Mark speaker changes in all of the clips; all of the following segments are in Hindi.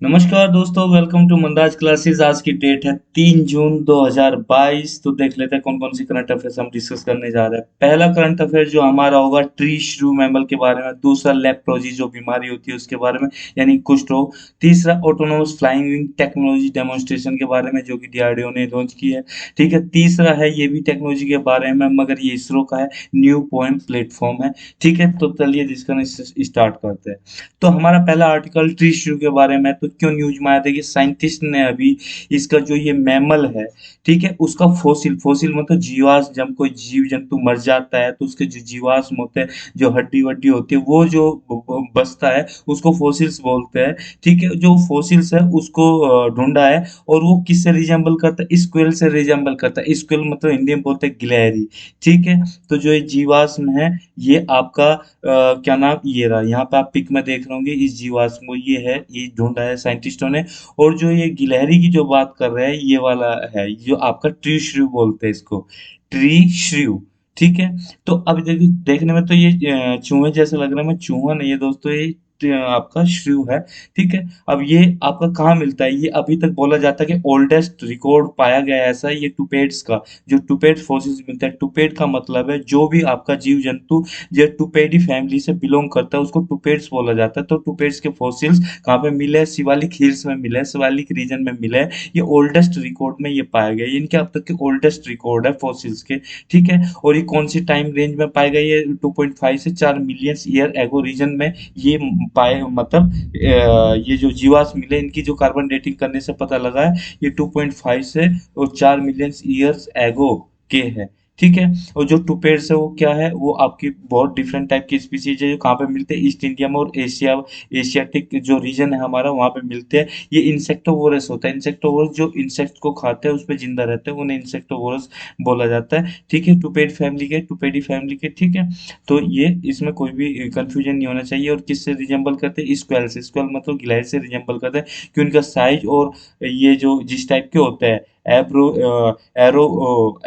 Speaker 1: नमस्कार दोस्तों, वेलकम टू मंदाज क्लासेस। आज की डेट है 3 जून 2022। तो देख लेते हैं कौन कौन सी करंट अफेयर्स हम डिस्कस करने जा रहे हैं। पहला करंट अफेयर जो हमारा होगा ट्री श्रू मैमल के बारे में। दूसरा लेप्रोजी जो बीमारी होती है उसके बारे में, यानी कुष्ठ रोग। तीसरा autonomous flying wing technology demonstration के बारे में जो कि डीआरडीओ ने लॉन्च की है। ठीक है, तीसरा है ये भी टेक्नोलॉजी के बारे में मगर ये इसरो का है, न्यू पॉइंट प्लेटफॉर्म है। ठीक है, तो चलिए जिसका स्टार्ट करते हैं। तो हमारा पहला आर्टिकल ट्री इश्यू के बारे में। तो क्यों न्यूज में आया था कि साइंटिस्ट ने अभी इसका जो ये मैमल है, ठीक है, उसका फोसिल फोसिल मतलब जीवाश्म। जब कोई जीव जंतु मर जाता है तो उसके जो जीवाश्म होते हैं, जो हड्डी वड्डी होती है, वो जो बचता है उसको फोसिल्स बोलते हैं। ठीक है, जो फोसिल्स है उसको ढूंढा है। और वो किससे रिजेंबल करता है? स्क्वेल से रिजेंबल करता है। स्क्वेल मतलब हिंदी में बोलते हैं गिलहरी। ठीक है, तो जो ये जीवाश्म है, ये आपका क्या नाम, ये रहा यहाँ पे आप पिक में देख रहे होंगे। इस जीवाश्म को ये है, ये ढूंढा है साइंटिस्टों ने। और जो ये गिलहरी की जो बात कर रहे हैं, ये वाला है जो आपका ट्री श्रू बोलते हैं इसको, ट्री श्रू। ठीक है, तो अब देखिए, देखने में तो ये चूहे जैसे लग रहा है, मैं चूहा नहीं है दोस्तों, ये आपका श्रू है। ठीक है, अब ये आपका कहाँ मिलता है? ये अभी तक बोला जाता है कि ओल्डेस्ट रिकॉर्ड पाया गया है ऐसा, ये टुपेड्स का, जो टुपेड फोसिल्स मिलता है। टुपेड का मतलब है जो भी आपका जीव जंतु जो टुपेडी फैमिली से बिलोंग करता है उसको टुपेड्स बोला जाता है। तो टुपेड्स के फॉसिल्स कहाँ पे मिले हैं? शिवालिक हिल्स में मिले हैं, शिवालिक रीजन में मिले हैं। ये ओल्डेस्ट रिकॉर्ड में ये पाया गया है, इनके अब तक के ओल्डेस्ट रिकॉर्ड है फॉसिल्स के। ठीक है, और ये कौन सी टाइम रेंज में पाए गए? ये 2.5 से 4 मिलियन ईयर एगो रीजन में ये पाए, मतलब ये जो जीवाश्म मिले इनकी जो कार्बन डेटिंग करने से पता लगा है, ये 2.5 से और 4 मिलियन ईयर्स एगो के है। ठीक है, और जो टुपेड्स है वो क्या है? वो आपकी बहुत डिफरेंट टाइप की स्पीसीज है जो कहाँ पे मिलते हैं? ईस्ट इंडिया में और एशिया, एशियाटिक जो रीजन है हमारा, वहाँ पे मिलते हैं। ये इंसेक्टोवोरस होता है। इंसेक्टोवोरस जो इंसेक्ट को खाते हैं, उस पे जिंदा रहते हैं, उन्हें इंसेक्टोवोरस बोला जाता है। ठीक है, टुपेड फैमिली के, टुपेडी फैमिली के। ठीक है, तो ये इसमें कोई भी कंफ्यूजन नहीं होना चाहिए। और किससे रिजेंबल करते हैं? स्क्वेल से। स्क्वेल मतलब गिलहरी से रिजेंबल करते हैं, कि उनका साइज और ये जो जिस टाइप के होते हैं, एब्रो एरो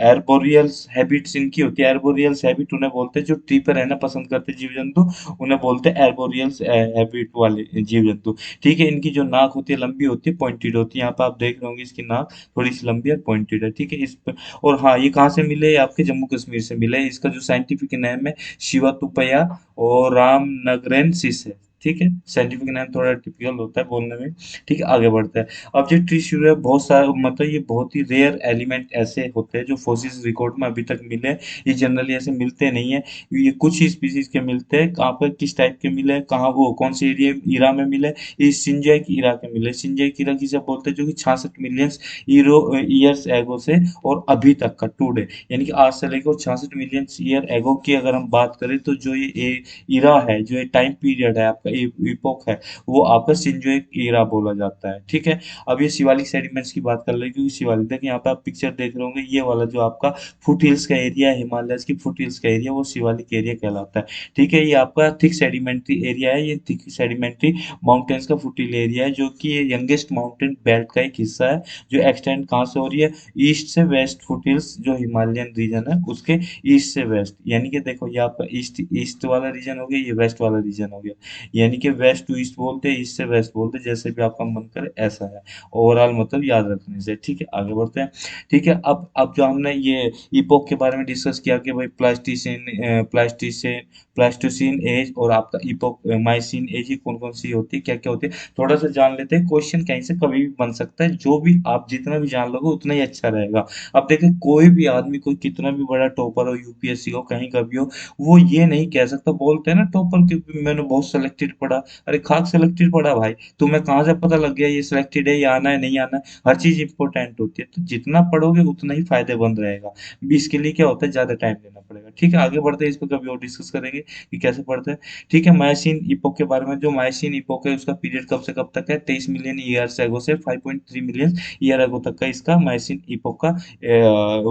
Speaker 1: एर्बोरियल्स हैबिट्स इनकी होती है। एर्बोरियल्स हैबिट उन्हें बोलते हैं जो ट्री पर रहना पसंद करते हैं जीव जंतु, उन्हें बोलते हैं एर्बोरियल्स हैबिट वाले जीव जंतु। ठीक है, इनकी जो नाक होती है लंबी होती है, पॉइंटेड होती है। यहाँ पे आप देख रहे होंगे इसकी नाक थोड़ी सी लंबी और पॉइंटेड है। ठीक है, इस पर। और हाँ, ये कहाँ से मिले? ये आपके जम्मू कश्मीर से मिले। इसका जो साइंटिफिक नेम है, शिवातुपया और रामनगरेंसिस है। ठीक है, साइंटिफिक नेम थोड़ा टिपिकल होता है बोलने में। ठीक है, आगे बढ़ते हैं। अब जो ट्री श्रू है, बहुत सारा मतलब ये बहुत ही रेयर एलिमेंट ऐसे होते हैं जो फोसिल्स रिकॉर्ड में अभी तक मिले हैं। ये जनरली ऐसे मिलते नहीं है। ये कुछ ही स्पीसीज के मिलते हैं। कहाँ पर किस टाइप के मिले हैं, कहाँ वो कौन से एरिया ईरा में मिले? ये सिंजाइक ईरा के मिले। सिंजाइक ईरा किसे बोलते हैं? जो कि 66 मिलियन ईरो ईयर्स एगो से और अभी तक का टुडे, यानी कि आज से लेकर 66 मिलियन ईयर एगो की अगर हम बात करें, तो जो ये ईरा है, जो ये टाइम पीरियड है आपका, इपोक है, वो आपका सिंजोइक ईरा बोला जाता है। ठीक है, अब ये शिवालिक सेडिमेंट्स की बात कर ले, क्योंकि शिवालिक, देखिए यहाँ पे आप पिक्चर देख रहे होंगे, ये वाला जो आपका फुट हिल्स का एरिया है, हिमालयस की फुट हिल्स का एरिया, वो शिवालिक एरिया कहलाता है। ठीक है, ये आपका थिक सेडिमेंट्री एरिया है। ये थिक सेडिमेंट्री माउंटेन्स का फुट हिल एरिया है, जो कि ये यंगेस्ट माउंटेन बेल्ट का एक हिस्सा है, जो एक्सटेंड कहाँ से हो रही है? ईस्ट से वेस्ट। फुट हिल्स जो हिमालयन रीजन है उसके ईस्ट से वेस्ट, यानी कि देखो ये आपका ईस्ट ईस्ट वाला रीजन हो गया, ये वेस्ट वाला रीजन हो गया। यानी कि वेस्ट टू ईस्ट बोलते हैं, ईस्ट से वेस्ट बोलते हैं, जैसे भी आपका मन करे ऐसा है। ओवरऑल मतलब याद रखने से। ठीक है, आगे बढ़ते हैं। ठीक है, अब जो हमने ये इपोक के बारे में डिस्कस किया कि भाई प्लास्टिसिन प्लास्टोसिन एज और आपका इपोक माइसिन एज, ये कौन कौन सी होती है, क्या क्या होती है, थोड़ा सा जान लेते हैं। क्वेश्चन कहीं से कभी भी बन सकता है, जो भी आप जितना भी जान लोगे उतना ही अच्छा रहेगा। अब देखिए, कोई भी आदमी, कोई कितना भी बड़ा टॉपर हो, यूपीएससी हो, कहीं का भी हो, वो ये नहीं कह सकता। बोलते हैं ना टॉपर की, मैंने बहुत सिलेक्टेड पढ़ा। अरे खाक सिलेक्टेड पढ़ा भाई, तुम्हें कहाँ से पता लग गया ये सिलेक्टेड है, ये आना है नहीं आना है? हर चीज इंपॉर्टेंट होती है, तो जितना पढ़ोगे उतना ही फायदेमंद रहेगा। भी इसके लिए क्या होता है, ज्यादा टाइम देना पड़ेगा। ठीक है, आगे बढ़ते हैं, इस पर कभी और डिस्कस करेंगे कि कैसे पढ़ते हैं। ठीक है, मायासिन इपोक के बारे में। जो मायासिन इपोक है उसका पीरियड कब से कब तक है? 23 मिलियन ईयर्स एगो से 5.3 मिलियन ईयर एगो तक का इसका मायासिन इपोक का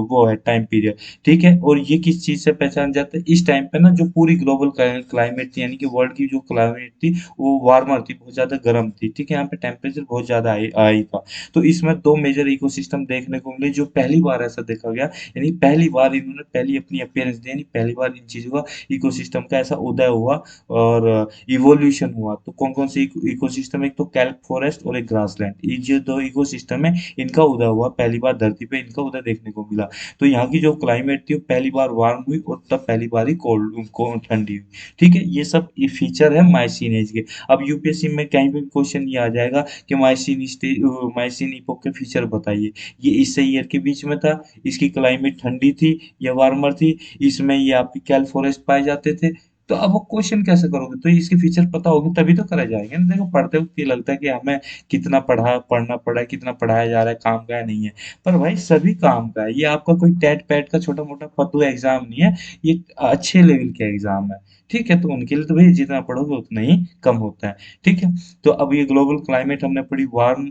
Speaker 1: वो है टाइम पीरियड। ठीक है, और ये किस चीज से पहचान जाता है? इस टाइम पे ना जो पूरी ग्लोबल क्लाइमेट, यानी कि वर्ल्ड की जो क्लाइमेट थी वो वार्मर थी, बहुत ज़्यादा गर्म थी, ठीक है, यहाँ पे टेम्परेचर बहुत ज़्यादा हाई हाई था। तो इसमें 2 मेजर इकोसिस्टम देखने को मिले जो पहली बार ऐसा देखा गया, यानी पहली बार इन्होंने पहली अपनी अपीयरेंस दी, यानी पहली बार इन चीज़ों का इकोसिस्टम का ऐसा उदय हुआ और इवोल्यूशन हुआ। तो कौन-कौन से इकोसिस्टम, एक तो केल्प फॉरेस्ट और एक ग्रासलैंड, ये जो 2 इकोसिस्टम है इनका उदय हुआ, पहली बार धरती पे इनका उदय देखने को मिला। तो यहाँ की जो क्लाइमेट थी वो पहली बार वार्म हुई और तब पहली बार ही कोल्ड को ठंडी हुई। ठीक है, ये सब ये फीचर है माइसीन एज के। अब यूपीएससी में कहीं पे भी क्वेश्चन ये आ जाएगा कि माइसीन इपोक के फीचर बताइए। ये इससे ईयर के बीच में था, इसकी क्लाइमेट ठंडी थी या वार्मर थी, इसमें ये आपके कैल फॉरेस्ट पाए जाते थे। तो अब वो क्वेश्चन कैसे करोगे, तो इसके फीचर पता होंगे तभी तो करा जाएगा ना। देखो पढ़ते वक्त ये लगता है कि हमें कितना पढ़ना पड़ा है, कितना पढ़ाया जा रहा है, काम का है नहीं है, पर भाई सभी काम का है। ये आपका कोई टेट पैट का छोटा मोटा फद्दू एग्जाम नहीं है, ये अच्छे लेवल के एग्जाम है। ठीक है, तो उनके लिए तो भाई जितना पढ़ोगे उतना ही कम होता है। ठीक है, तो अब ये ग्लोबल क्लाइमेट हमने पढ़ी, वार्म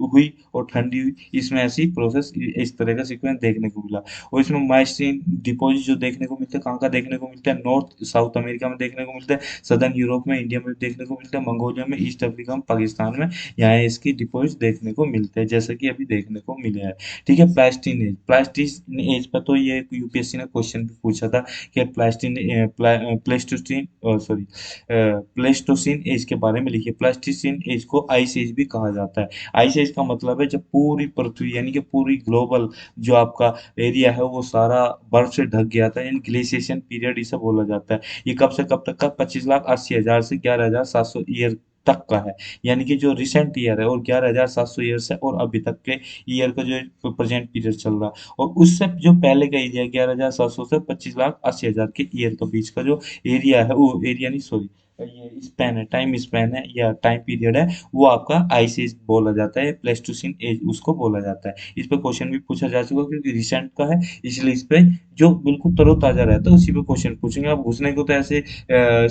Speaker 1: हुई और ठंडी हुई, इसमें ऐसी प्रोसेस इस तरह का सीक्वेंस देखने को मिला। और इसमें माइसिन डिपॉजिट जो देखने को मिलते हैं, कहाँ का देखने को मिलता है, नॉर्थ साउथ अमेरिका में देखने को मिलता है, सदर्न यूरोप में, इंडिया में देखने को मिलता है, मंगोलिया में, ईस्ट अफ्रीका में, पाकिस्तान में, यहाँ इसकी डिपॉजिट देखने को मिलते हैं, जैसे कि अभी देखने को मिले हैं। ठीक है, प्लास्टीन एज पर तो ये यूपीएससी ने क्वेश्चन भी पूछा था कि प्लेस्टोसीन सॉरी प्लेस्टोसीन एज के बारे में लिखिए। प्लास्टिसिन एज को आइस एज भी कहा जाता है। आइस एज का मतलब है जब पूरी पृथ्वी यानी कि पूरी ग्लोबल जो आपका एरिया है वो सारा बर्फ से ढक गया था, यानी ग्लेशिएशन पीरियड इसे बोला जाता है। ये कब से कब तक का, 25,80,000 से 11,700 ईयर तक का है, यानी कि जो रिसेंट ईयर है और 11,700 ईयर्स है, और अभी तक के ईयर का जो प्रेजेंट पीरियड चल रहा है, और उससे जो पहले का एरिया 11,700 से 25,80,000 के ईयर के बीच का जो एरिया है, वो एरिया नहीं सॉरी, ये स्पैन है, टाइम स्पैन है या टाइम पीरियड है, वो आपका आइस एज बोला जाता है, प्लेस्टोसिन एज उसको बोला जाता है। इस पे क्वेश्चन भी पूछा जा चुका क्योंकि रिसेंट का है, इसलिए इस पे जो बिल्कुल तरोताजा रहता है उसी पे क्वेश्चन पूछेंगे। आप घुसने को तो ऐसे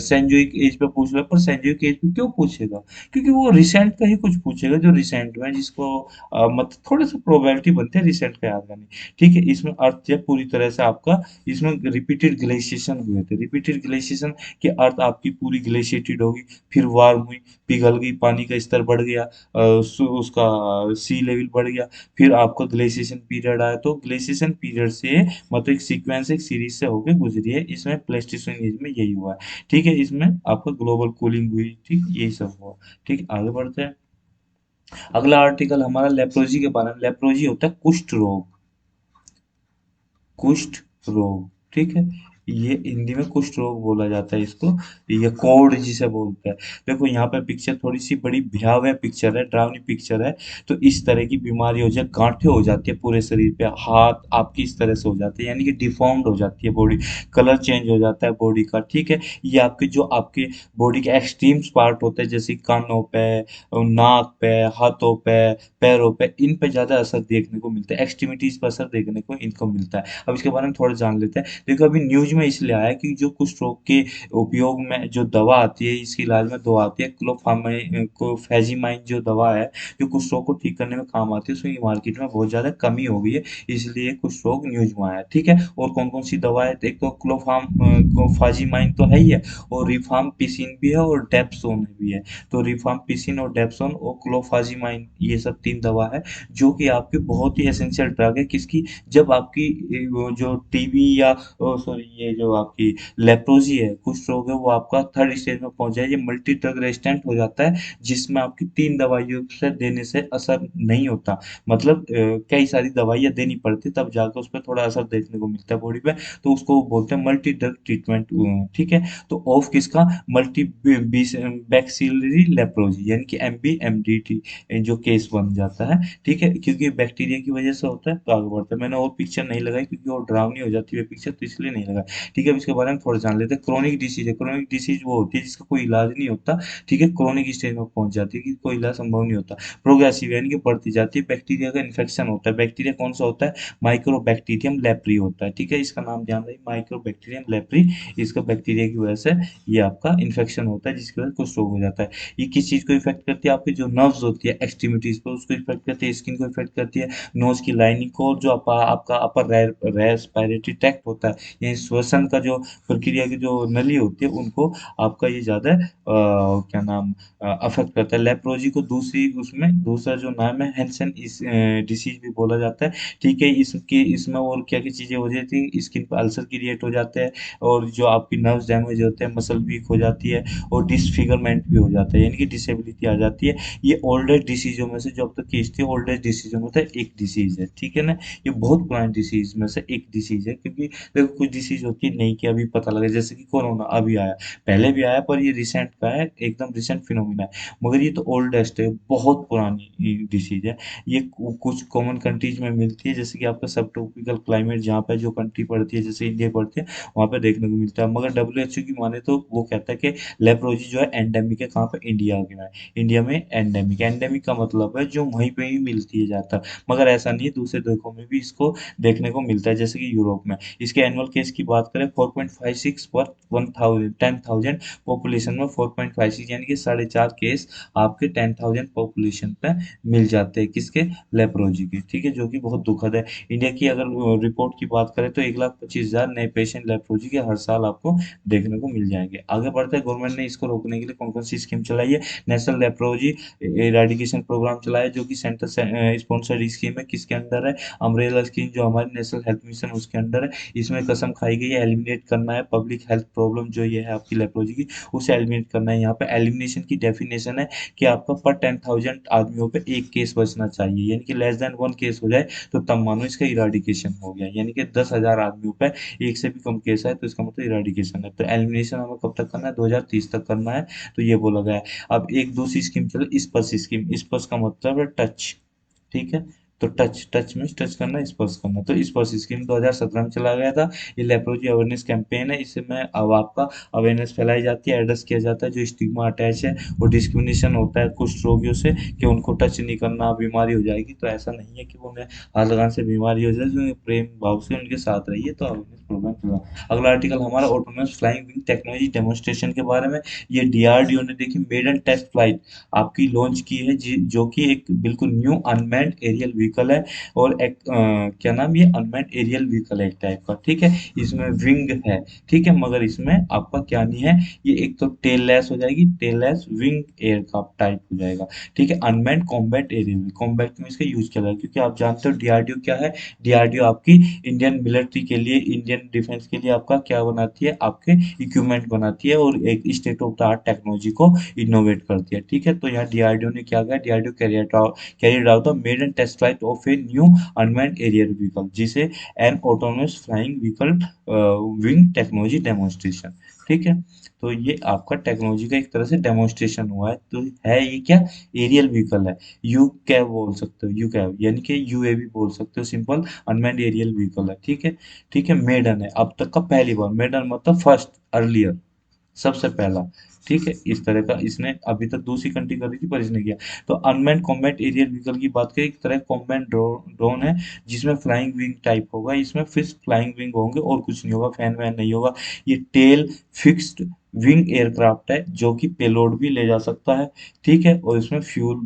Speaker 1: सेंजुइक एज पे पूछ रहे हो, पर सेंजुइक एज पे क्यों पूछेगा, क्योंकि वो रिसेंट का ही कुछ पूछेगा जो रिसेंट में है, जिसको मतलब थोड़ा सा प्रोबेबिलिटी बनती है रिसेंट का याद करने। ठीक है, इसमें अर्थ जब पूरी तरह से आपका, इसमें रिपीटेड ग्लेशिएशन हुए थे, रिपीटेड ग्लेशिएशन कि अर्थ आपकी पूरी ग्लेशिएटेड होगी, फिर वार्म हुई, पिघल गई, पानी का स्तर बढ़ गया, उसका सी लेवल बढ़ गया, फिर आपका ग्लेशिएशन पीरियड आया। तो ग्लेशिएशन पीरियड से मतलब एक सीक्वेंस एक सीरीज से होकर गुजरी है, इसमें प्लेस्टोसीन एज में यही हुआ है। ठीक है, इसमें आपका ग्लोबल कूलिंग हुई, ठीक यही सब हुआ। ठीक, आगे बढ़ते हैं। अगला आर्टिकल हमारा लेप्रोजी के बारे में। लेप्रोजी होता है कुष्ठ रोग, कुष्ठ रोग। ठीक है, ये हिंदी में कुष्ठ रोग बोला जाता है इसको, ये कोढ़ जिसे बोलते हैं। देखो यहाँ पे पिक्चर थोड़ी सी बड़ी भयावह पिक्चर है, डरावनी पिक्चर है। तो इस तरह की बीमारी हो जाए, गांठें हो जाती है पूरे शरीर पे, हाथ आपकी इस तरह से हो जाते हैं, यानी कि डिफॉर्म्ड हो जाती है बॉडी, कलर चेंज हो जाता है बॉडी का। ठीक है, ये आपके जो आपके बॉडी के एक्सट्रीम्स पार्ट होते हैं, जैसे कानों पे, नाक पे, हाथों पे, पैरों पे, इन पे ज्यादा असर देखने को मिलता है, एक्सट्रीमिटीज पर असर देखने को इनको मिलता है। अब इसके बारे में थोड़ा जान लेते हैं। देखो अभी न्यूज में इसलिए आया कि जो कुष्ठ रोग के उपयोग में जो दवा आती है, इसके इलाज में दवा आती है, क्लोफेजिमाइन जो दवा है जो कुष्ठ रोग को ठीक करने में काम आती है, उसकी मार्केट में बहुत ज्यादा कमी हो गई है, इसलिए कुष्ठ रोग न्यूज में आया। ठीक है, और कौन कौन सी दवा है, एक तो क्लोफाजिमाइन तो है ही है, और रिफाम्पिसिन भी है, और डेप्सोन भी है। तो रिफाम्पिसिन और डेप्सोन और क्लोफाजिमाइन, ये सब 3 दवा है जो कि आपकी बहुत ही एसेंशियल ड्रग है, किसकी, जब आपकी वो जो टीबी या सॉरी ये जो आपकी लेप्रोजी है, कुष्ठ रोग है, वो आपका थर्ड स्टेज में पहुंच जाए, ये मल्टी ड्रग रेजिस्टेंट हो जाता है, जिसमें आपकी 3 दवाइयों से देने से असर नहीं होता, मतलब कई सारी दवाइयाँ देनी पड़ती तब जाकर उस पर थोड़ा असर देखने को मिलता है बॉडी पे, तो उसको बोलते हैं मल्टी ड्रग ट्रीटमेंट। ठीक है, तो ऑफ किसका, मल्टी बैक्सीलरी लेप्रोजी, यानी कि MBMDT जो केस बन जाता है। ठीक है, क्योंकि बैक्टीरिया की वजह से होता है, तो आगे बढ़ता है। मैंने और पिक्चर नहीं लगाई क्योंकि वो डरावनी हो जाती है पिक्चर, तो इसलिए नहीं लगा। ठीक है, अब इसके बारे में थोड़ा जान लेते हैं। क्रोनिक डिसीज है, क्रोनिक डिसीज वो होती है जिसका कोई इलाज नहीं होता, ठीक है, क्रोनिक स्टेज में पहुंच जाती है कि कोई इलाज संभव नहीं होता। प्रोग्रेसिव यानी कि बढ़ती जाती है, बैक्टीरिया का इन्फेक्शन होता है। बैक्टीरिया कौन सा होता है, माइक्रोबैक्टीरियम लेप्री होता है। ठीक है, इसका नाम ध्यान रखिए, माइक्रोबैक्टीरियम लेप्री, इसका बैक्टीरिया की वजह से ये आपका इन्फेक्शन होता है, जिसकी वजह से कुछ रोग हो जाता है। ये किस चीज को इफेक्ट करती है, आपकी जो नर्व्स होती है एक्सट्रीमिटीज पर, उसको इफेक्ट करती है, स्किन को इफेक्ट करती है, नोज की लाइनिंग को, और जो आपका अपर रेस्पिरेटरी ट्रैक्ट होता है, यानी श्वसन का जो प्रक्रिया की जो नली होती है उनको आपका ये ज़्यादा क्या नाम अफेक्ट करता है। लेप्रोजी को दूसरी उसमें दूसरा जो नाम है हैंसेन इस डिसीज भी बोला जाता है। ठीक है, इसके इसमें और क्या-क्या चीज़ें हो जाती हैं, स्किन पे अल्सर क्रिएट हो जाते हैं और जो आपकी नर्व्स डैमेज होते हैं, मसल वीक हो जाती है और डिसफिगरमेंट भी हो जाता है, यानी कि डिसेबिलिटी आ जाती है। ये ओल्ड एज डिसीज़ों में से जो अब तक केस थी ओल्ड एज डिसीज़ों में से एक डिसीज़ है, ठीक है ना? ये बहुत पुरानी डिसीज़ में से एक डिसीज़ है क्योंकि देखो कुछ डिसीज़ होती है नहीं कि अभी पता लगा जैसे कि कोरोना अभी आया, पहले भी आया पर ये रिसेंट का है, एकदम रिसेंट फिनोमेना है। मगर ये तो ओल्डेस्ट है, बहुत पुरानी ये डिसीज़ है। ये कुछ कॉमन कंट्रीज में मिलती है जैसे कि आपका सब ट्रॉपिकल क्लाइमेट जहाँ पे जो कंट्री पड़ती है जैसे इंडिया पड़ती है वहाँ पे देखने को मिलता है मगर डब्ल्यूएचओ की माने तो वो कहता है कि लेप्रोजी जो है एंडेमिक है कहाँ पे इंडिया में है। इंडिया में एंडेमिक एंडेमिक का मतलब है जो वहीं पे ही मिलती है ज़्यादातर मगर ऐसा नहीं है दूसरे देशों में भी इसको देखने को मिलता है जैसे कि यूरोप में इसके एनुअल केस की बात करें 4.56 पर 10,000 पॉपुलेशन में 4.56 यानी कि 4.5 केस आपके 10,000 पॉपुलेशन पे मिल जाते हैं किसके लेप्रोजी के ठीक है जो कि बहुत दुखद है। इंडिया की अगर रिपोर्ट की बात करें तो 1,25,000 नए पेशेंट लेप्रोजी के हर साल आपको देखने को मिल जाएंगे। आगे बढ़ते हैं गवर्नमेंट ने इसको रोकने के लिए कौन कौन सी स्कीम चलाई है। नेशनल लेप्रोजी इराडिकेशन प्रोग्राम चलाया जो कि सेंटर स्पॉन्सर्ड स्कीम है किसके अंदर है अम्ब्रेला स्कीम जो हमारी नेशनल हेल्थ मिशन उसके अंदर है। इसमें कसम खाई गई है एलिमिनेट करना है पब्लिक हेल्थ प्रॉब्लम जो ये है आपकी लेप्रोजी की उसे एलिमिनेट करना है। यहाँ पे एलिमिनेशन की डेफिनेशन है कि आपका पर 10,000 आदमियों पे एक केस बचना चाहिए यानी कि लेस देन वन केस हो जाए तो तब मानो इसका इराडिकेशन हो गया यानी कि 10,000 आदमियों पे एक से भी कम केस है तो इसका मतलब इराडिकेशन है। तो एलिमिनेशन हमें कब तक करना है 2030 तक करना है तो ये बोला गया है। अब एक दूसरी स्कीम चलो स्पर्श स्कीम स्पर्श का मतलब है टच ठीक है। तो टच टच मीन्स टच करना स्पर्श करना तो स्पर्श स्कीम 2017 में चला गया था। ये लेप्रोजी अवेयरनेस कैंपेन है इसमें अब आपका अवेयरनेस फैलाई जाती है एड्रेस किया जाता है जो स्टिग्मा अटैच है और डिस्क्रिमिनेशन होता है कुछ रोगियों से कि उनको टच नहीं करना बीमारी हो जाएगी तो ऐसा नहीं है कि वो उन्हें हाथ लगाने से बीमारी हो जाए जो प्रेम भाव से उनके साथ रहिए तो अवेयरनेस प्रोग्राम चला। अगला आर्टिकल हमारा autonomous flying wing technology demonstration के बारे में। ये डीआरडीओ ने देखी मेडन टेस्ट फ्लाइट आपकी लॉन्च की है जो कि एक बिल्कुल न्यू अनमैन्ड एरियल व्हीकल है और एक क्या नाम ये अनमैन्ड एरियल व्हीकल है एक टाइप का ठीक है। इसमें विंग है ठीक है मगर इसमें आपका क्या नहीं है ये एक तो टेल लेस हो जाएगी tailless wing aircraft type हो जाएगा ठीक है। अनमैन्ड कॉम्बैट एरियल कॉम्बैट में इसका यूज किया जाएगा क्योंकि आप जानते हो डीआरडीओ क्या है। डीआरडीओ आपकी इंडियन मिलिट्री के लिए इंडियन डिफेंस के लिए आपका क्या बनाती है आपके इक्विपमेंट बनाती है और एक state of the art technology को इनोवेट करती है ठीक है। तो यहाँ डीआरडीओ ने क्या किया DRDO carried out the maiden test flight of a new unmanned aerial vehicle जिसे an autonomous flying vehicle wing technology demonstration ठीक है। तो ये आपका टेक्नोलॉजी का एक तरह से डेमोन्स्ट्रेशन हुआ है तो है ये क्या एरियल व्हीकल है। यू कैव बोल सकते हो यू कैव यानी कि यूएवी बोल सकते हो सिंपल अनमैन्ड एरियल व्हीकल है ठीक है। ठीक है मेडन है अब तक का पहली बार मेडन मतलब फर्स्ट अर्लियर सबसे पहला ठीक है। इस तरह का इसने अभी तक दूसरी कंट्री कर रही थी पर इसने किया। तो अनमैन्ड कॉम्बैट एरियल व्हीकल की बात करें एक तरह कॉम्बैट ड्रोन है जिसमें फ्लाइंग विंग टाइप होगा इसमें फिक्स फ्लाइंग विंग होंगे और कुछ नहीं होगा फैन वैन नहीं होगा। ये टेल फिक्स्ड विंग एयरक्राफ्ट है जो कि पेलोड भी ले जा सकता है ठीक है। और इसमें फ्यूल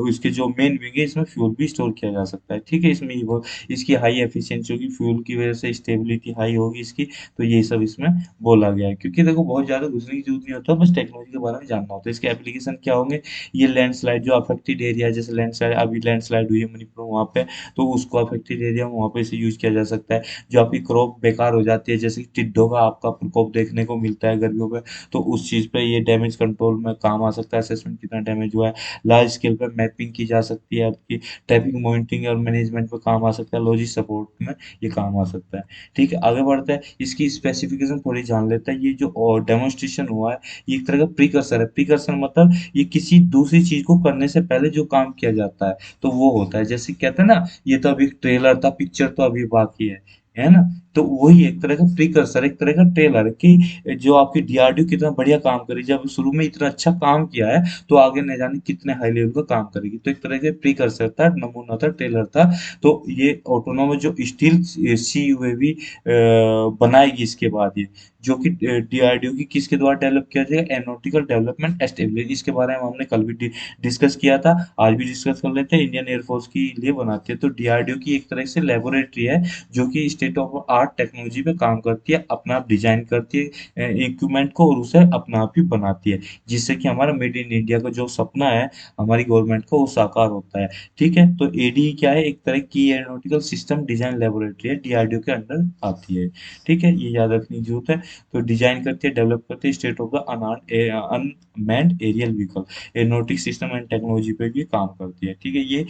Speaker 1: इसके जो मेन विंग है इसमें फ्यूल भी स्टोर किया जा सकता है ठीक है। इसमें ये वो इसकी हाई एफिशिएंसी होगी फ्यूल की वजह से स्टेबिलिटी हाई होगी इसकी। तो ये सब इसमें बोला गया है क्योंकि देखो बहुत ज़्यादा घुसने की जरूरत नहीं होता बस टेक्नोलॉजी के बारे में जानना होता है। इसके एप्लीकेशन क्या होंगे ये लैंडस्लाइड जो अफेक्टेड एरिया जैसे लैंडस्लाइड अभी लैंडस्लाइड हुई है मणिपुर वहाँ पे तो उसको अफेक्टेड एरिया वहाँ पे इसे यूज किया जा सकता है। जो आपकी क्रॉप बेकार हो जाती है जैसे कि टिड्डों का आपका प्रकोप देखने को मिलता है गर्मियों में तो उस चीज़ पे ये डैमेज कंट्रोल में काम आ सकता है। असेसमेंट कितना डैमेज हुआ है लार्ज स्केल पर मैपिंग की जा सकती है आपकी ट्रैफिक मॉनिटरिंग और मैनेजमेंट में काम आ सकता है लॉजिस्ट सपोर्ट में ये काम आ सकता है ठीक है। आगे बढ़ते हैं इसकी स्पेसिफिकेशन थोड़ी जान लेते हैं। ये जो डेमोन्स्ट्रेशन हुआ है ये एक तरह का प्रीकर्सर है। प्रीकर्सर मतलब ये किसी दूसरी चीज को करने से पहले जो काम किया जाता है तो वो होता है जैसे कहते हैं ना ये तो अभी ट्रेलर था पिक्चर तो अभी बाकी है ना। तो वही एक तरह का प्रीकर्सर एक तरह का ट्रेलर कि जो आपकी डीआरडीओ कितना बढ़िया काम करी जब शुरू में इतना अच्छा काम किया है तो आगे न जाने कितने हाई लेवल का काम करेगी। तो एक तरह का प्रीकर्सर था नमूना था ट्रेलर था। तो ये ऑटोनोमस जो स्टील सी यूएवी बनाएगी इसके बाद ये जो कि डीआरडीओ की किसके द्वारा डेवलप किया जाएगा एरोनॉटिकल डेवलपमेंट एस्टेब्लिश इसके बारे में हमने कल भी डिस्कस किया था आज भी डिस्कस कर लेते हैं। इंडियन एयरफोर्स के लिए बनाती है तो डीआरडीओ की एक तरह से लेबोरेटरी है जो कि state of art start technology पे काम करती है, अपने आप डिजाइन करती है इक्विपमेंट को और उसे अपने आप ही बनाती है, जिससे कि हमारा मेड इन इंडिया का जो सपना है हमारी गवर्नमेंट का वो साकार होता है। ठीक है, तो एडी क्या है, एक तरह की एरोनॉटिकल सिस्टम डिजाइन लेबोरेटरी है, डीआरडीओ के अंडर आती है। ठीक है, ये याद रखने की जरूरत है। तो डिजाइन करती है, डेवलप करती है state of the unmanned aerial vehicle, aeronautic system and technology पे भी काम करती है। ठीक है, ये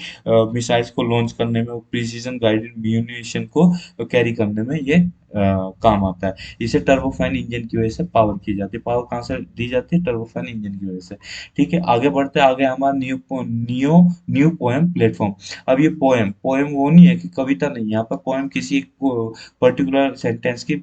Speaker 1: मिसाइल्स को लॉन्च करने में, प्रिसीजन गाइडेड म्यूनिशन को कैरी करने में ये काम आता है। इसे टर्बोफैन इंजन की वजह से पावर की जाती है। पावर कहाँ से दी जाती है? टर्बोफैन इंजन की वजह से। ठीक है, आगे बढ़ते हैं, आगे हमारा न्यू पोएम प्लेटफॉर्म। अब ये पोएम पोएम वो नहीं है कि कविता नहीं है, यहाँ पर पोएम किसी एक पर्टिकुलर सेंटेंस की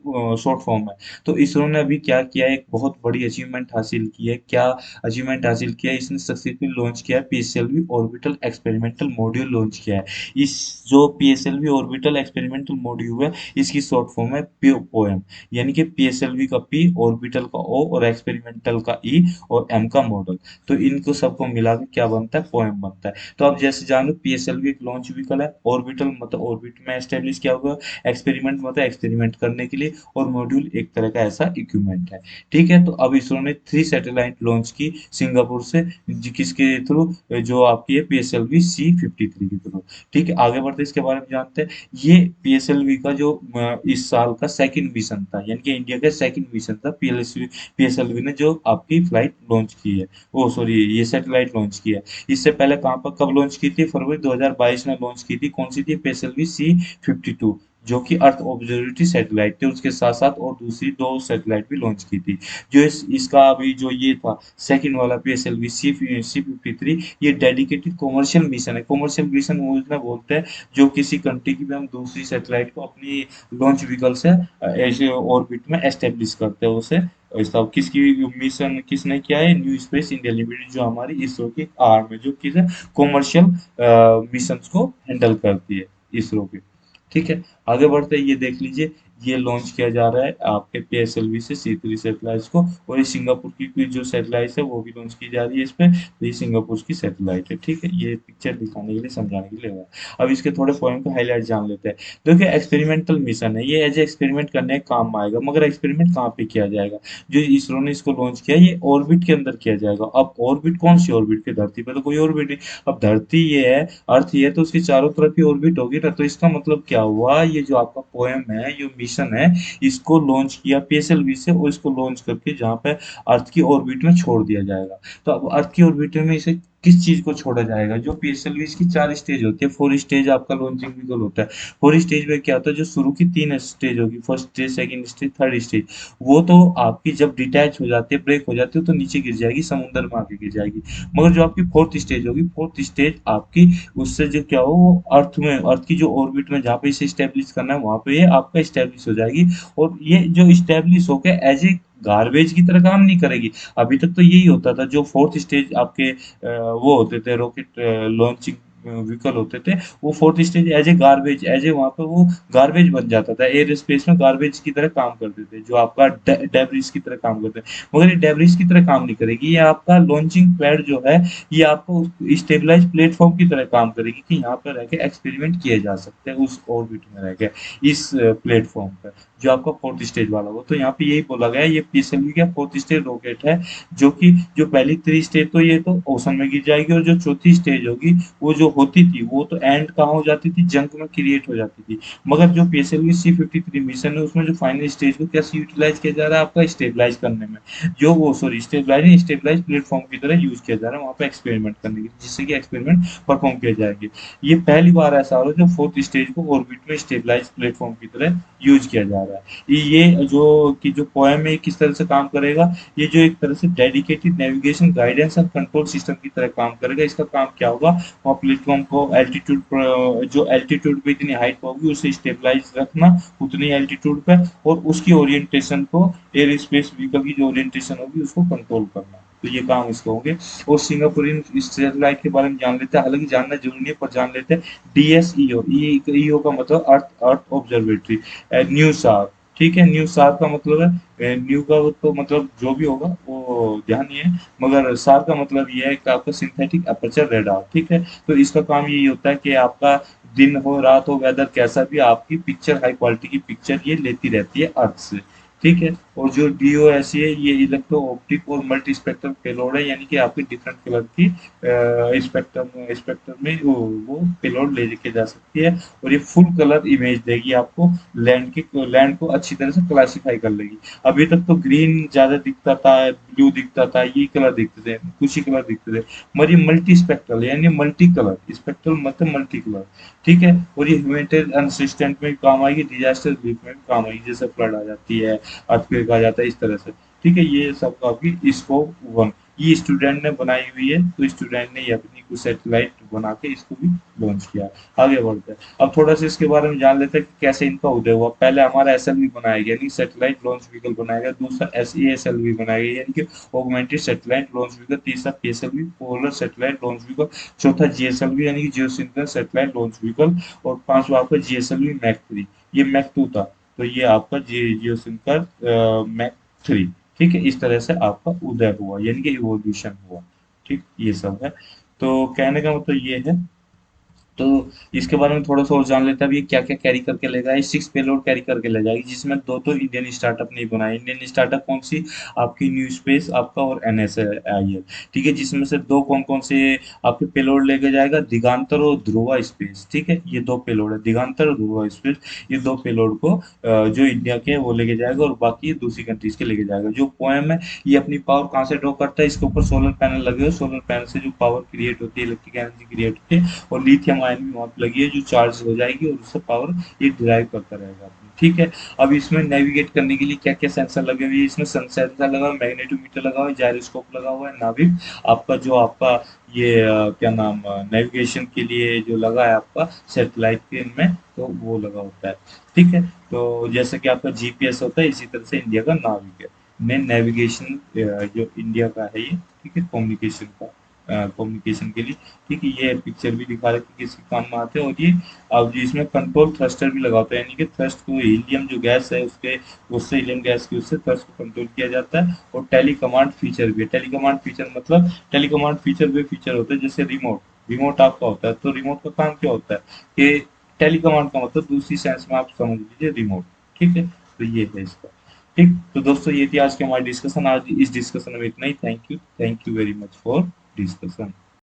Speaker 1: शॉर्ट फॉर्म है। तो इसरो ने अभी क्या किया है, एक बहुत बड़ी अचीवमेंट हासिल की है। क्या अचीवमेंट हासिल किया है? इसने सक्सेसफुल लॉन्च किया है, PSLV orbital experimental module launch किया है। इस जो पीएसएलवी ऑर्बिटल एक्सपेरिमेंटल मॉड्यूल है, इसकी शॉर्ट फॉर्म है पोएम, यानी कि पीएसएलवी का पी, ऑर्बिटल का ओ और एक्सपेरिमेंटल का ई और एम का मॉडल। तो इनको सबको मिला के क्या बनता है? पोएम बनता है। तो अब जैसे जानो, पीएसएलवी एक लॉन्च व्हीकल है, ऑर्बिटल मतलब ऑर्बिट में एस्टेब्लिश किया हुआ, एक्सपेरिमेंट मतलब एक्सपेरिमेंट करने के लिए, और मॉड्यूल एक तरह का ऐसा इक्विपमेंट है। ठीक है, तो अब इसरो ने 3 सैटेलाइट लॉन्च की सिंगापुर से, किसके थ्रू? जो आपकी है पीएसएलवी C-53 के थ्रू। ठीक है, आगे बढ़ते इसके बारे में जानते हैं। ये पीएसएलवी का जो इस साल का सेकंड मिशन था, यानी कि इंडिया का सेकंड मिशन था, पीएसएलवी ने जो आपकी फ्लाइट लॉन्च की है, ओ सॉरी, ये सैटेलाइट लॉन्च किया है। इससे पहले कहाँ पर कब लॉन्च की थी? फरवरी 2022 में लॉन्च की थी। कौन सी थी? पीएसएलवी C-52, जो कि अर्थ ऑब्जर्वेटरी सैटेलाइट थी। उसके साथ साथ और दूसरी 2 सैटेलाइट भी लॉन्च की थी। जो इसका अभी जो ये था सेकंड वाला पीएसएलवी C-53, ये डेडिकेटेड कॉमर्शियल मिशन है। कॉमर्शियल मिशन वो उसमें बोलते हैं जो किसी कंट्री की भी हम दूसरी सैटेलाइट को अपनी लॉन्च व्हीकल से ऐसे ऑर्बिट में एस्टेब्लिश करते हैं उसे। ऐसा किसकी मिशन किसने किया है? न्यू स्पेस इंडिया लिमिटेड, जो हमारी इसरो की आर्म है, जो किसे कॉमर्शियल मिशन को हैंडल करती है, इसरो की। ठीक है, आगे बढ़ते हैं, ये देख लीजिए, ये लॉन्च किया जा रहा है आपके पीएसएलवी से C-3 सैटेलाइट को, और ये सिंगापुर की जो सैटेलाइट है वो भी लॉन्च की जा रही है इस पे। तो ये सिंगापुर की सैटेलाइट है। ठीक है, ये पिक्चर दिखाने के लिए, समझाने के लिए हुआ है। अब इसके थोड़े पॉइंट को हाईलाइट जान लेते हैं। देखिए, एक्सपेरिमेंटल मिशन है, ये एज ए एक्सपेरिमेंट करने का काम आएगा, मगर एक्सपेरिमेंट कहाँ पे किया जाएगा? जो इसरो ने इसको लॉन्च किया, ये ऑर्बिट के अंदर किया जाएगा। अब ऑर्बिट कौन सी ऑर्बिट? की धरती पे तो कोई ऑर्बिट नहीं। अब धरती ये है, अर्थ ये है, तो उसके चारों तरफ ही ऑर्बिट होगी ना। तो इसका मतलब क्या हुआ? ये जो आपका पोएम है, ये मिशन है, इसको लॉन्च किया पीएसएलवी से, और इसको लॉन्च करके जहाँ पे अर्थ की ऑर्बिट में छोड़ दिया जाएगा। तो अब अर्थ की ऑर्बिट में इसे किस चीज को छोड़ा जाएगा? जो पीएसएलवी की 4 स्टेज होती है, 4 स्टेज आपका लॉन्चिंग व्हीकल होता है। 4 स्टेज में क्या होता है? जो शुरू की 3 स्टेज होगी, first stage, second stage, third stage, वो तो आपकी जब डिटैच हो जाती है, ब्रेक हो जाती है, तो नीचे गिर जाएगी, समुद्र में आके गिर जाएगी। मगर जो आपकी फोर्थ स्टेज होगी, फोर्थ स्टेज आपकी, उससे जो क्या हो, वो अर्थ में, अर्थ की जो ऑर्बिट में जहाँ पे इसे स्टेब्लिश करना है, वहां पे ये आपका स्टेब्लिश हो जाएगी। और ये जो स्टेब्लिश होके एज ए गार्बेज की तरह काम नहीं करेगी। अभी तक तो यही होता था, जो फोर्थ स्टेज आपके वो होते थे, रॉकेट लॉन्चिंग व्हीकल होते थे, वो fourth stage as a garbage, as a वहां पे वो गार्बेज बन जाता था, एयर स्पेस में गार्बेज की तरह काम करते थे, जो आपका डेब्रिस की तरह काम करते हैं। मगर ये डेब्रिस की तरह काम नहीं करेगी, ये आपका लॉन्चिंग पैड जो है, ये आपको स्टेबलाइज प्लेटफॉर्म की तरह काम करेगी, कि यहाँ पर रह के एक्सपेरिमेंट किए जा सकते हैं, उस ऑर्बिट में रह के, इस प्लेटफॉर्म पर, जो आपका फोर्थ स्टेज वाला हो। तो यहाँ पे यही बोला गया है, ये पीएसएलवी का फोर्थ स्टेज रॉकेट है, जो कि जो पहली 3 स्टेज तो ये तो ओशन में गिर जाएगी, और जो चौथी स्टेज होगी, वो जो होती थी, वो तो एंड कहाँ हो जाती थी? जंक में क्रिएट हो जाती थी। मगर जो पीएसएलवी C-53 मिशन है, उसमें जो फाइनल स्टेज को कैसे यूटिलाइज किया जा रहा है? आपका स्टेबलाइज करने में, जो वो सॉरी स्टेबलाइज प्लेटफॉर्म की तरह यूज किया जा रहा है वहाँ पे एक्सपेरिमेंट करने के लिए, जिससे कि एक्सपेरिमेंट परफॉर्म किए जाएंगे। ये पहली बार ऐसा हो रहा है जो फोर्थ स्टेज को ऑर्बिट में स्टेबलाइज प्लेटफॉर्म की तरह यूज किया जा रहा है। ये जो कि जो पोएम है किस तरह से काम करेगा? ये जो एक तरह से dedicated navigation guidance and control system की तरह काम करेगा। इसका काम क्या होगा? वहाँ प्लेटफॉर्म को एल्टीट्यूड, जो एल्टीट्यूड पे इतनी हाइट होगी उसे स्टेबलाइज रखना उतनी एल्टीट्यूड पे, और उसकी ओरिएंटेशन को, एयर स्पेस व्हीकल की जो ओरिएंटेशन होगी उसको कंट्रोल करना। तो ये काम इसके होंगे। और सिंगापुरियन सैटेलाइट के बारे में जान लेते हैं, हालांकि जानना जरूरी नहीं है, पर जान लेते हैं। DSEO, ईओ का मतलब अर्थ अर्थ ऑब्जर्वेटरी, न्यू सार। ठीक है, न्यू सार का मतलब है, न्यू का तो मतलब जो भी होगा वो ध्यान नहीं है, मगर सार का मतलब ये है कि आपका सिंथेटिक अपर्चर रेडार। ठीक है, तो इसका काम यही होता है कि आपका दिन हो रात हो वेदर कैसा भी, आपकी पिक्चर हाई क्वालिटी की पिक्चर ये लेती रहती है अर्थ से। ठीक है। और जो डीओएससी है ये इलेक्ट्रो ऑप्टिक और मल्टी स्पेक्ट्रम पेलोड है, यानी कि आपकी डिफरेंट कलर की स्पेक्ट्रम स्पेक्ट्रम में वो पेलोड ले के जा सकती है। और ये फुल कलर इमेज देगी आपको, लैंड को अच्छी तरह से क्लासिफाई कर लेगी। अभी तक तो ग्रीन ज्यादा दिखता था, ब्लू दिखता था, ये कलर दिखते थे, कुछ ही कलर दिखते थे। मगर ये मल्टी स्पेक्ट्रल यानी मल्टी कलर, स्पेक्ट्रल मतलब मल्टी कलर। ठीक है। और ये ह्यूमैनिटेरियन असिस्टेंट में भी काम आएगी, डिजास्टर रिलीफ में भी काम आएगी, जैसे फ्लड आ जाती है, अर्थक्वेक आ जाता है, इस तरह से। ठीक है। ये सब आपकी स्कोप वन ये स्टूडेंट ने बनाई हुई है, तो स्टूडेंट ने ये अपनी कुछ सैटेलाइट बना के इसको भी लॉन्च किया। आगे बढ़ते हैं, अब थोड़ा सा इसके बारे में जान लेते हैं कि कैसे इनका उदय हुआ। पहले हमारा एसएलवी बनाया गया, यानी सैटेलाइट लॉन्च व्हीकल बनाया गया। दूसरा एसएएसएलवी बनाया गया, यानी कि ऑगमेंटेड सैटेलाइट लॉन्च व्हीकल। तीसरा PSLV, polar satellite launch vehicle. चौथा जीएसएलवी, यानी कि जियो सिंक्रोनस सैटेलाइट लॉन्च व्हीकल। और पांचवा आपका जीएसएलवी मैक 3, ये मैक 2 था, तो ये आपका जियो सिंक्रोनस मैक 3। ठीक है। इस तरह से आपका उदय हुआ, यानी कि इवोल्यूशन हुआ। ठीक, ये सब है। तो कहने का मतलब ये है। तो इसके बारे में थोड़ा सा और जान लेते हैं, अब ये क्या क्या कैरी करके ले जाएगी। 6 पेलोड कैरी करके ले जाएगी, जिसमें दो तो इंडियन स्टार्टअप नहीं बनाए। इंडियन स्टार्टअप कौन सी, आपकी न्यू स्पेस आपका और एनएसआईएल। ठीक है। जिसमें से दो कौन कौन से आपके पेलोड लेके जाएगा, दिगांतर और ध्रुवा स्पेस। ठीक है। ये दो पेलोड है, दिगांतर और ध्रुवा स्पेस। ये दो पेलोड को जो इंडिया के हैं वो लेके जाएगा, और बाकी दूसरी कंट्रीज के लेके जाएगा। जो पोएम है, ये अपनी पावर कहाँ से ड्रॉ करता है, इसके ऊपर सोलर पैनल लगे हुए, सोलर पैनल से जो पावर क्रिएट होती है, इलेक्ट्रिक एनर्जी क्रिएट होती है, और लिथियम आयन भी वहाँ पे लगी है जो चार्ज हो जाएगी, और उससे पावर ये डिराइव करता रहेगा अपनी। ठीक है। अब इसमें नेविगेट करने के लिए क्या क्या सेंसर लगे हुए हैं, इसमें सन सेंसर लगा हुआ है, मैग्नेटोमीटर लगा हुआ है, जायरोस्कोप लगा हुआ है, नाविक आपका जो आपका ये क्या नाम, नेविगेशन के लिए जो लगा है आपका सैटेलाइट के इनमें, तो वो लगा होता है। ठीक है। तो जैसे कि आपका जीपीएस होता है, इसी तरह से इंडिया का नाविक है। मेन नेविगेशन जो इंडिया का है ये। ठीक है। कम्युनिकेशन का, कम्युनिकेशन के लिए। ठीक है। ये पिक्चर भी दिखा रहे कि किस काम में आते हैं। और ये अब जो इसमें कंट्रोल थ्रस्टर भी लगा होता है, यानी कि थ्रस्ट को हीलियम जो गैस है उसके उससे हीलियम गैस की उससे थ्रस्ट को कंट्रोल किया जाता है। और टेली कमांड फीचर भी है। टेली कमांड फीचर मतलब, टेली कमांड फीचर वे फीचर होते हैं जैसे रिमोट। रिमोट आपका होता है, तो रिमोट का काम क्या होता है कि टेली कमांड का मतलब दूसरी सेंस में आप समझ लीजिए रिमोट। ठीक है। तो ये है इसका। ठीक। तो दोस्तों ये थी आज की हमारी डिस्कशन। आज इस डिस्कशन में इतना ही। Thank you very much for discussion.